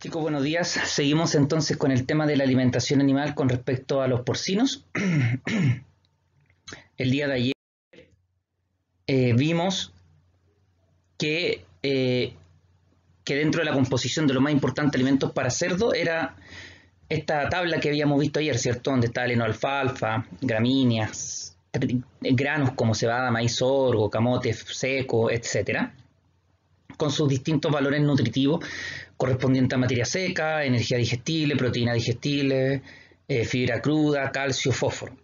Chicos, buenos días. Seguimos entonces con el tema de la alimentación animal con respecto a los porcinos. El día de ayer vimos que dentro de la composición de lo más importante de alimentos para cerdo era esta tabla que habíamos visto ayer, ¿cierto? Donde está el heno-alfalfa, gramíneas, granos como cebada, maíz, sorgo, camote seco, etcétera, con sus distintos valores nutritivos correspondientes a materia seca, energía digestible, proteína digestible, fibra cruda, calcio, fósforo.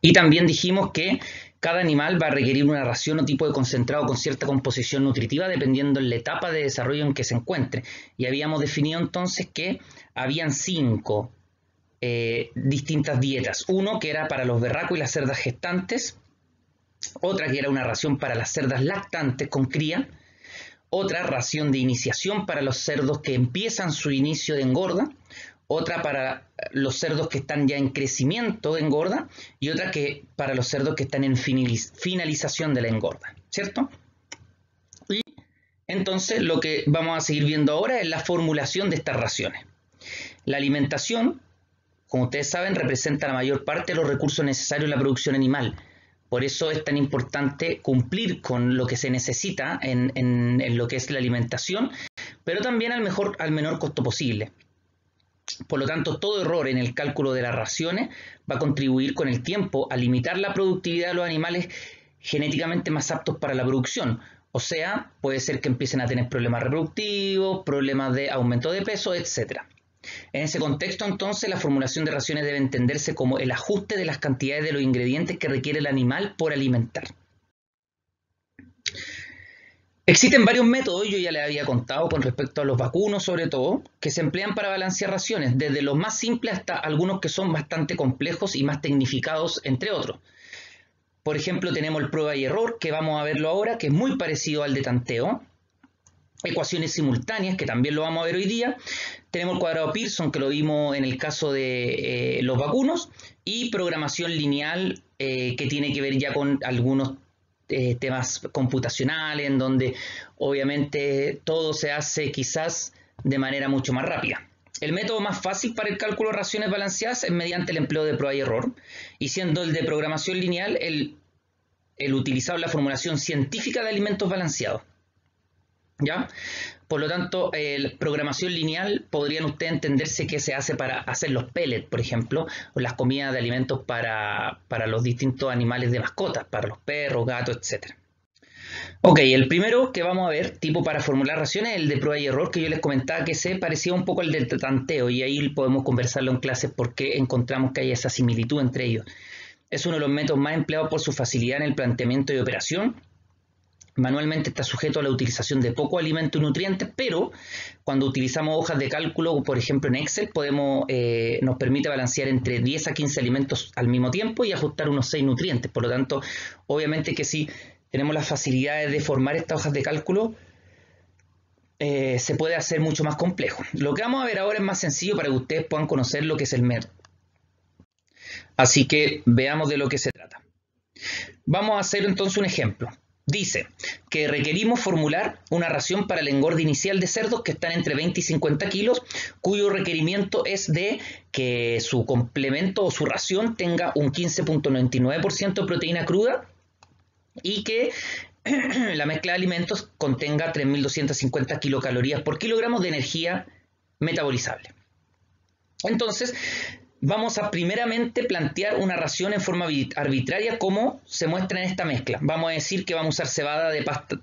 Y también dijimos que cada animal va a requerir una ración o tipo de concentrado con cierta composición nutritiva dependiendo de la etapa de desarrollo en que se encuentre. Y habíamos definido entonces que habían 5 distintas dietas. Uno que era para los berracos y las cerdas gestantes, otra que era una ración para las cerdas lactantes con cría, otra ración de iniciación para los cerdos que empiezan su inicio de engorda, otra para los cerdos que están ya en crecimiento de engorda y otra que para los cerdos que están en finalización de la engorda, ¿cierto? Y entonces lo que vamos a seguir viendo ahora es la formulación de estas raciones. La alimentación, como ustedes saben, representa la mayor parte de los recursos necesarios en la producción animal. Por eso es tan importante cumplir con lo que se necesita en lo que es la alimentación, pero también al menor costo posible. Por lo tanto, todo error en el cálculo de las raciones va a contribuir con el tiempo a limitar la productividad de los animales genéticamente más aptos para la producción. O sea, puede ser que empiecen a tener problemas reproductivos, problemas de aumento de peso, etc. En ese contexto, entonces, la formulación de raciones debe entenderse como el ajuste de las cantidades de los ingredientes que requiere el animal por alimentar. Existen varios métodos, yo ya les había contado con respecto a los vacunos sobre todo, que se emplean para balancear raciones, desde los más simples hasta algunos que son bastante complejos y más tecnificados, entre otros. Por ejemplo, tenemos el prueba y error, que vamos a verlo ahora, que es muy parecido al de tanteo. Ecuaciones simultáneas, que también lo vamos a ver hoy día. Tenemos el cuadrado Pearson, que lo vimos en el caso de los vacunos. Y programación lineal, que tiene que ver ya con algunos temas computacionales, en donde obviamente todo se hace quizás de manera mucho más rápida. El método más fácil para el cálculo de raciones balanceadas es mediante el empleo de prueba y error, y siendo el de programación lineal el utilizado en la formulación científica de alimentos balanceados. ¿Ya? Por lo tanto, programación lineal podrían ustedes entenderse que se hace para hacer los pellets, por ejemplo, o las comidas de alimentos para los distintos animales de mascotas, para los perros, gatos, etc. Ok, el primero que vamos a ver, tipo para formular raciones, es el de prueba y error, que yo les comentaba que se parecía un poco al del tanteo, y ahí podemos conversarlo en clases porque encontramos que hay esa similitud entre ellos. Es uno de los métodos más empleados por su facilidad en el planteamiento y operación. Manualmente está sujeto a la utilización de poco alimento y nutrientes, pero cuando utilizamos hojas de cálculo, por ejemplo en Excel, nos permite balancear entre 10 a 15 alimentos al mismo tiempo y ajustar unos 6 nutrientes. Por lo tanto, obviamente que si tenemos las facilidades de formar estas hojas de cálculo, se puede hacer mucho más complejo. Lo que vamos a ver ahora es más sencillo para que ustedes puedan conocer lo que es el método. Así que veamos de lo que se trata. Vamos a hacer entonces un ejemplo. Dice que requerimos formular una ración para el engorde inicial de cerdos que están entre 20 y 50 kilos, cuyo requerimiento es de que su complemento o su ración tenga un 15.99% de proteína cruda y que la mezcla de alimentos contenga 3.250 kilocalorías por kilogramo de energía metabolizable. Entonces, vamos a primeramente plantear una ración en forma arbitraria como se muestra en esta mezcla. Vamos a decir que vamos a usar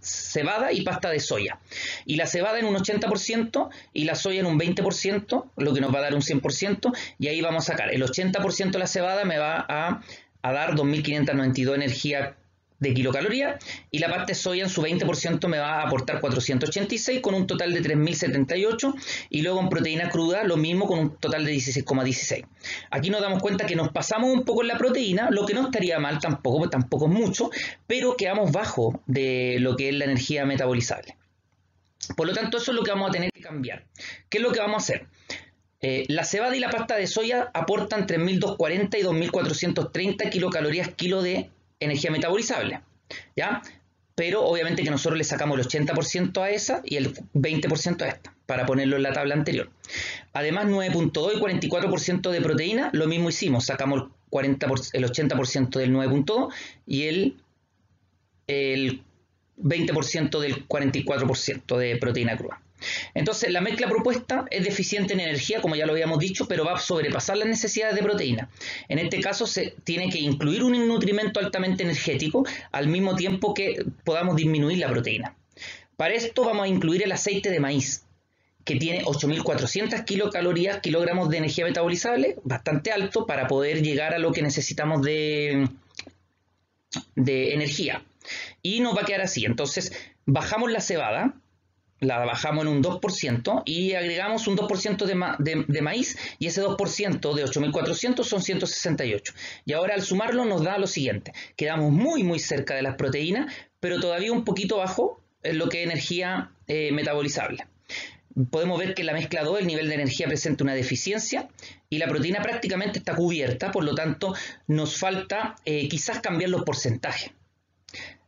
cebada y pasta de soya. Y la cebada en un 80% y la soya en un 20%, lo que nos va a dar un 100%. Y ahí vamos a sacar el 80% de la cebada me va a dar 2.592 energía de kilocalorías y la pasta de soya en su 20% me va a aportar 486 con un total de 3.078 y luego en proteína cruda lo mismo con un total de 16,16. Aquí nos damos cuenta que nos pasamos un poco en la proteína, lo que no estaría mal tampoco es mucho, pero quedamos bajo de lo que es la energía metabolizable. Por lo tanto, eso es lo que vamos a tener que cambiar. ¿Qué es lo que vamos a hacer? La cebada y la pasta de soya aportan 3.240 y 2.430 kilocalorías kilo de energía metabolizable, ¿ya? pero obviamente que nosotros le sacamos el 80% a esa y el 20% a esta, para ponerlo en la tabla anterior. Además, 9.2 y 44% de proteína, lo mismo hicimos, sacamos el 80% del 9.2 y el 20% del 44% de proteína cruda. Entonces, la mezcla propuesta es deficiente en energía, como ya lo habíamos dicho, pero va a sobrepasar las necesidades de proteína. En este caso, se tiene que incluir un nutrimento altamente energético al mismo tiempo que podamos disminuir la proteína. Para esto vamos a incluir el aceite de maíz, que tiene 8.400 kilogramos de energía metabolizable, bastante alto para poder llegar a lo que necesitamos de energía. Y nos va a quedar así. Entonces, bajamos la cebada, la bajamos en un 2% y agregamos un 2% de maíz, y ese 2% de 8.400 son 168. Y ahora al sumarlo nos da lo siguiente. Quedamos muy cerca de las proteínas, pero todavía un poquito bajo en lo que es energía metabolizable. Podemos ver que en la mezcla 2 el nivel de energía presenta una deficiencia y la proteína prácticamente está cubierta, por lo tanto nos falta quizás cambiar los porcentajes.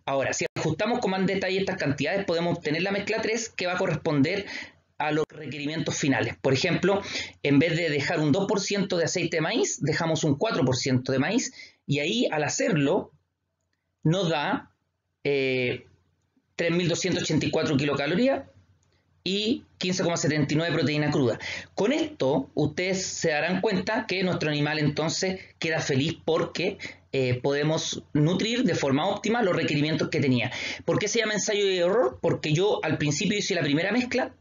Ahora, si ajustamos con más detalle estas cantidades, podemos obtener la mezcla 3 que va a corresponder a los requerimientos finales. Por ejemplo, en vez de dejar un 2% de aceite de maíz, dejamos un 4% de maíz, y ahí al hacerlo nos da 3.284 kilocalorías y 15,79 de proteína cruda. Con esto ustedes se darán cuenta que nuestro animal entonces queda feliz porque podemos nutrir de forma óptima los requerimientos que tenía. ¿Por qué se llama ensayo y error? Porque yo al principio hice la primera mezcla,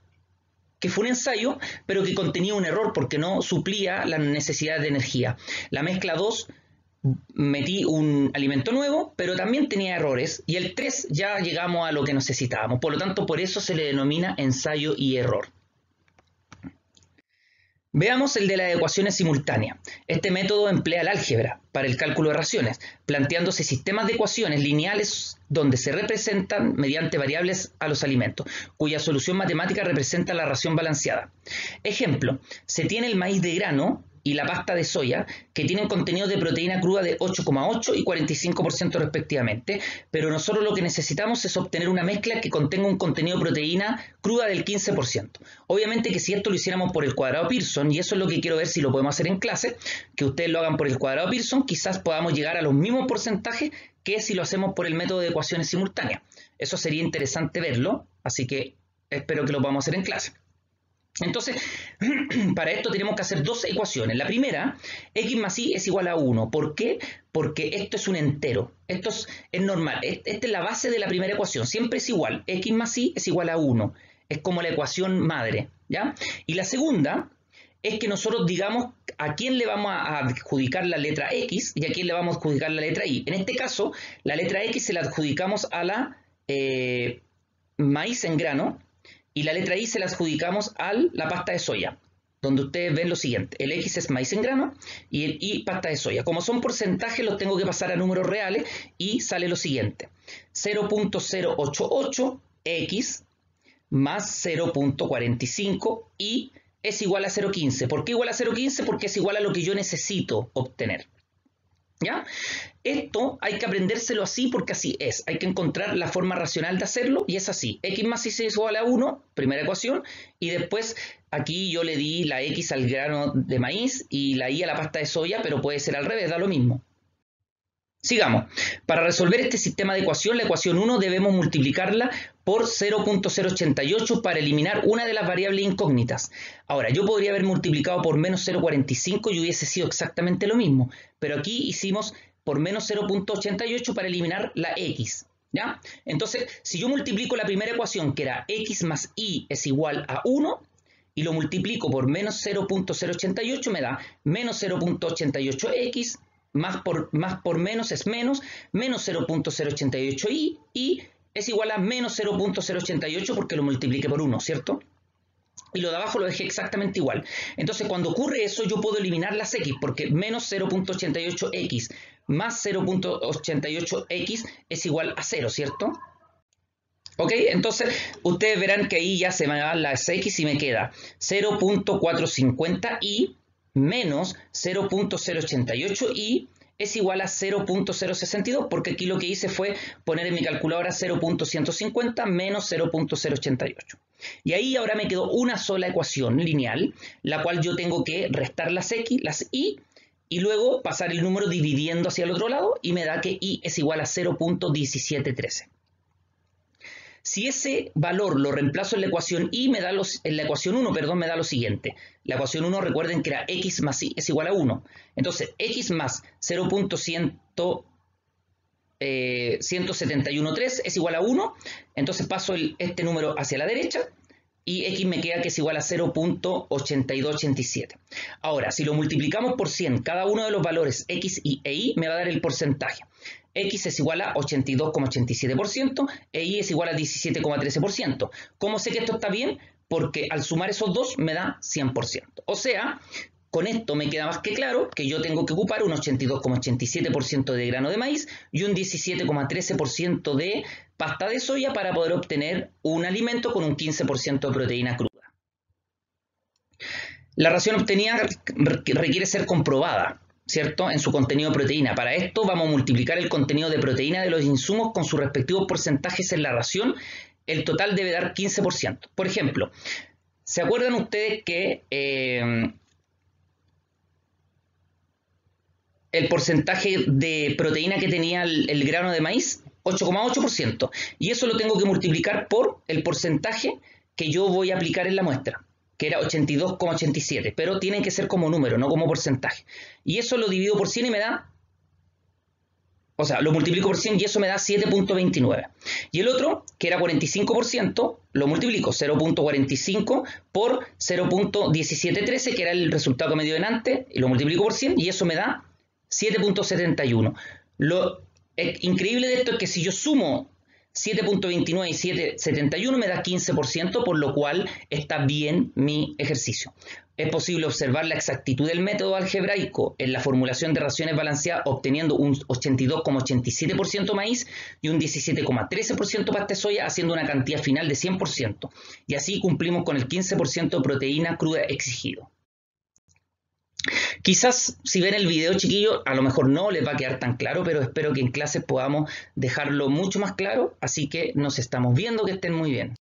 que fue un ensayo, pero que contenía un error porque no suplía las necesidades de energía. La mezcla 2 metí un alimento nuevo, pero también tenía errores, y el 3 ya llegamos a lo que necesitábamos. Por lo tanto, por eso se le denomina ensayo y error. Veamos el de las ecuaciones simultáneas. Este método emplea el álgebra para el cálculo de raciones, planteándose sistemas de ecuaciones lineales donde se representan mediante variables a los alimentos, cuya solución matemática representa la ración balanceada. Ejemplo, se tiene el maíz de grano y la pasta de soya, que tienen contenido de proteína cruda de 8,8 y 45% respectivamente, pero nosotros lo que necesitamos es obtener una mezcla que contenga un contenido de proteína cruda del 15%. Obviamente que si esto lo hiciéramos por el cuadrado Pearson, y eso es lo que quiero ver si lo podemos hacer en clase, que ustedes lo hagan por el cuadrado Pearson, quizás podamos llegar a los mismos porcentajes que si lo hacemos por el método de ecuaciones simultáneas. Eso sería interesante verlo, así que espero que lo podamos hacer en clase. Entonces, para esto tenemos que hacer dos ecuaciones. La primera, x más y es igual a 1. ¿Por qué? Porque esto es un entero. Esto es normal. Esta es la base de la primera ecuación. Siempre es igual. X más y es igual a 1. Es como la ecuación madre, ¿ya? Y la segunda es que nosotros digamos a quién le vamos a adjudicar la letra X y a quién le vamos a adjudicar la letra Y. En este caso, la letra X se la adjudicamos a la maíz en grano, y la letra Y se la adjudicamos a la pasta de soya, donde ustedes ven lo siguiente. El X es maíz en grano y el Y pasta de soya. Como son porcentajes, los tengo que pasar a números reales y sale lo siguiente. 0.088X más 0.45 Y es igual a 0.15. ¿Por qué igual a 0.15? Porque es igual a lo que yo necesito obtener. ¿Ya? Esto hay que aprendérselo así porque así es. Hay que encontrar la forma racional de hacerlo y es así. X más y es igual a 1, primera ecuación, y después aquí yo le di la X al grano de maíz y la Y a la pasta de soya, pero puede ser al revés, da lo mismo. Sigamos. Para resolver este sistema de ecuación, la ecuación 1 debemos multiplicarla por 0.088 para eliminar una de las variables incógnitas. Ahora, yo podría haber multiplicado por menos 0.45 y hubiese sido exactamente lo mismo, pero aquí hicimos por menos 0.88 para eliminar la X, ¿ya? Entonces, si yo multiplico la primera ecuación, que era X más Y es igual a 1, y lo multiplico por menos 0.088, me da menos 0.88X, más por menos es menos 0.088Y, y es igual a menos 0.088 porque lo multipliqué por 1, ¿cierto? Y lo de abajo lo dejé exactamente igual. Entonces, cuando ocurre eso, yo puedo eliminar las X, porque menos 0.88X más 0.88X es igual a 0, ¿cierto? ¿Ok? Entonces, ustedes verán que ahí ya se me van las X y me queda 0.450Y menos 0.088Y es igual a 0.062, porque aquí lo que hice fue poner en mi calculadora 0.150 menos 0.088. Y ahí ahora me quedó una sola ecuación lineal, la cual yo tengo que restar las x, las y luego pasar el número dividiendo hacia el otro lado, y me da que y es igual a 0.1713. Si ese valor lo reemplazo en la ecuación y me da en la ecuación 1, perdón, me da lo siguiente. La ecuación 1, recuerden que era x más y es igual a 1. Entonces, x más 0.1713 es igual a 1. Entonces paso este número hacia la derecha y x me queda que es igual a 0.8287. Ahora, si lo multiplicamos por 100, cada uno de los valores x e y me va a dar el porcentaje. X es igual a 82,87% e Y es igual a 17,13%. ¿Cómo sé que esto está bien? Porque al sumar esos dos me da 100%. O sea, con esto me queda más que claro que yo tengo que ocupar un 82,87% de grano de maíz y un 17,13% de pasta de soya para poder obtener un alimento con un 15% de proteína cruda. La ración obtenida requiere ser comprobada, ¿cierto?, en su contenido de proteína. Para esto vamos a multiplicar el contenido de proteína de los insumos con sus respectivos porcentajes en la ración. El total debe dar 15%. Por ejemplo, ¿se acuerdan ustedes que el porcentaje de proteína que tenía el grano de maíz? 8,8%. Y eso lo tengo que multiplicar por el porcentaje que yo voy a aplicar en la muestra, que era 82,87, pero tiene que ser como número, no como porcentaje. Y eso lo divido por 100 y me da, o sea, lo multiplico por 100 y eso me da 7.29. Y el otro, que era 45%, lo multiplico 0.45 por 0.1713, que era el resultado que me dio en antes, y lo multiplico por 100 y eso me da 7.71. Lo increíble de esto es que si yo sumo 7.29 y 7.71 me da 15%, por lo cual está bien mi ejercicio. Es posible observar la exactitud del método algebraico en la formulación de raciones balanceadas, obteniendo un 82,87% maíz y un 17,13% pasta de soya, haciendo una cantidad final de 100%. Y así cumplimos con el 15% de proteína cruda exigido. Quizás si ven el video, chiquillos, a lo mejor no les va a quedar tan claro, pero espero que en clases podamos dejarlo mucho más claro. Así que nos estamos viendo, que estén muy bien.